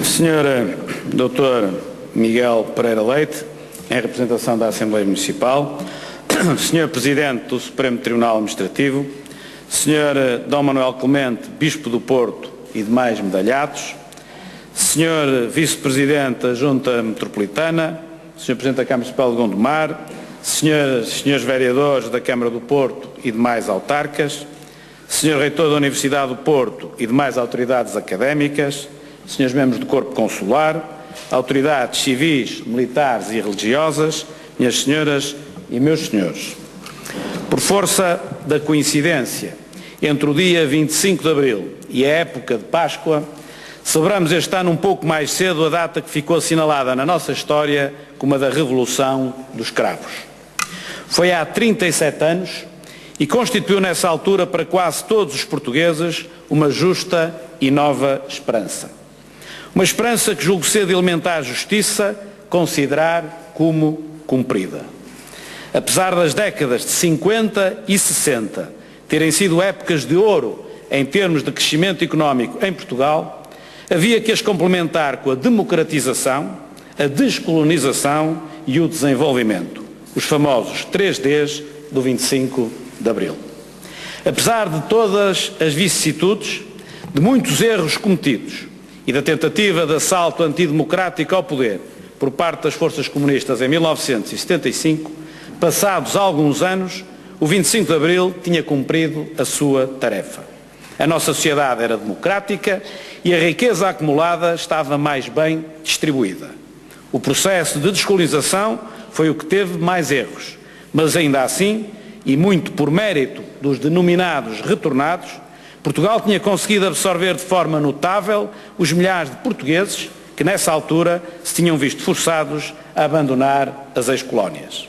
Sr. Dr. Miguel Pereira Leite, em representação da Assembleia Municipal, Sr. Presidente do Supremo Tribunal Administrativo, Sr. D. Manuel Clemente, Bispo do Porto e demais medalhados, Sr. Vice-Presidente da Junta Metropolitana, Sr. Presidente da Câmara Municipal de Gondomar, Srs. Vereadores da Câmara do Porto e demais autarcas, Sr. Reitor da Universidade do Porto e demais autoridades académicas, Srs. Membros do Corpo Consular, autoridades civis, militares e religiosas, minhas senhoras e meus senhores. Por força da coincidência entre o dia 25 de Abril e a época de Páscoa, celebramos este ano um pouco mais cedo a data que ficou assinalada na nossa história como a da Revolução dos Cravos. Foi há 37 anos e constituiu nessa altura para quase todos os portugueses uma justa e nova esperança. Uma esperança que julgo ser de elementar justiça considerar como cumprida. Apesar das décadas de 50 e 60 terem sido épocas de ouro em termos de crescimento económico em Portugal, havia que as complementar com a democratização, a descolonização e o desenvolvimento, os famosos 3Ds do 25 de Abril. Apesar de todas as vicissitudes, de muitos erros cometidos e da tentativa de assalto antidemocrático ao poder por parte das forças comunistas em 1975, passados alguns anos, o 25 de Abril tinha cumprido a sua tarefa. A nossa sociedade era democrática e a riqueza acumulada estava mais bem distribuída. O processo de descolonização foi o que teve mais erros, mas ainda assim, e muito por mérito dos denominados retornados, Portugal tinha conseguido absorver de forma notável os milhares de portugueses que nessa altura se tinham visto forçados a abandonar as ex-colónias.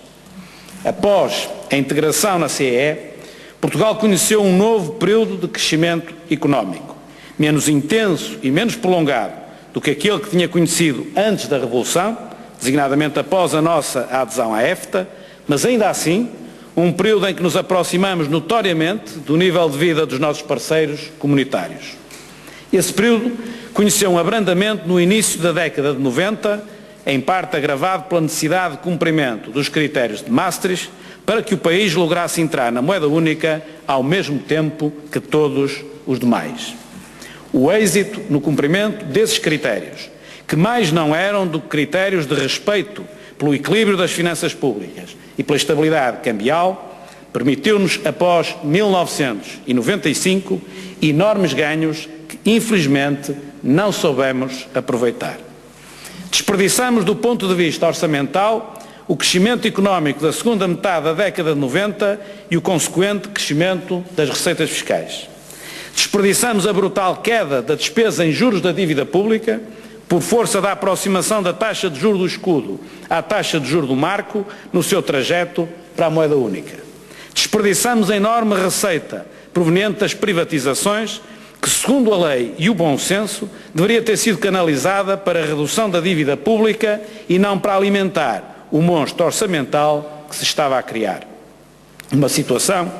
Após a integração na CEE, Portugal conheceu um novo período de crescimento económico, menos intenso e menos prolongado do que aquele que tinha conhecido antes da Revolução, designadamente após a nossa adesão à EFTA, mas ainda assim, um período em que nos aproximamos notoriamente do nível de vida dos nossos parceiros comunitários. Esse período conheceu um abrandamento no início da década de 90, em parte agravado pela necessidade de cumprimento dos critérios de Maastricht, para que o país lograsse entrar na moeda única ao mesmo tempo que todos os demais. O êxito no cumprimento desses critérios, que mais não eram do que critérios de respeito pelo equilíbrio das finanças públicas e pela estabilidade cambial, permitiu-nos, após 1995, enormes ganhos que, infelizmente, não soubemos aproveitar. Desperdiçamos, do ponto de vista orçamental, o crescimento económico da segunda metade da década de 90 e o consequente crescimento das receitas fiscais. Desperdiçamos a brutal queda da despesa em juros da dívida pública, por força da aproximação da taxa de juros do escudo à taxa de juros do marco no seu trajeto para a moeda única. Desperdiçamos a enorme receita proveniente das privatizações que, segundo a lei e o bom senso, deveria ter sido canalizada para a redução da dívida pública e não para alimentar o monstro orçamental que se estava a criar. Uma situação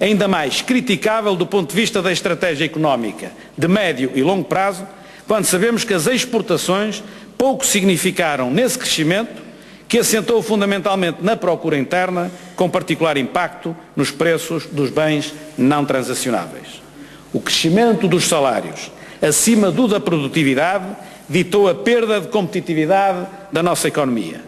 ainda mais criticável do ponto de vista da estratégia económica de médio e longo prazo, quando sabemos que as exportações pouco significaram nesse crescimento, que assentou fundamentalmente na procura interna, com particular impacto nos preços dos bens não transacionáveis. O crescimento dos salários, acima do da produtividade, ditou a perda de competitividade da nossa economia,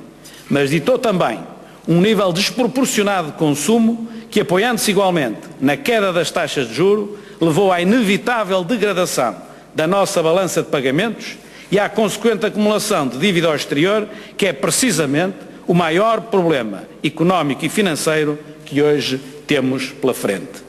mas ditou também um nível desproporcionado de consumo que, apoiando-se igualmente na queda das taxas de juros, levou à inevitável degradação da nossa balança de pagamentos e à consequente acumulação de dívida ao exterior, que é precisamente o maior problema económico e financeiro que hoje temos pela frente.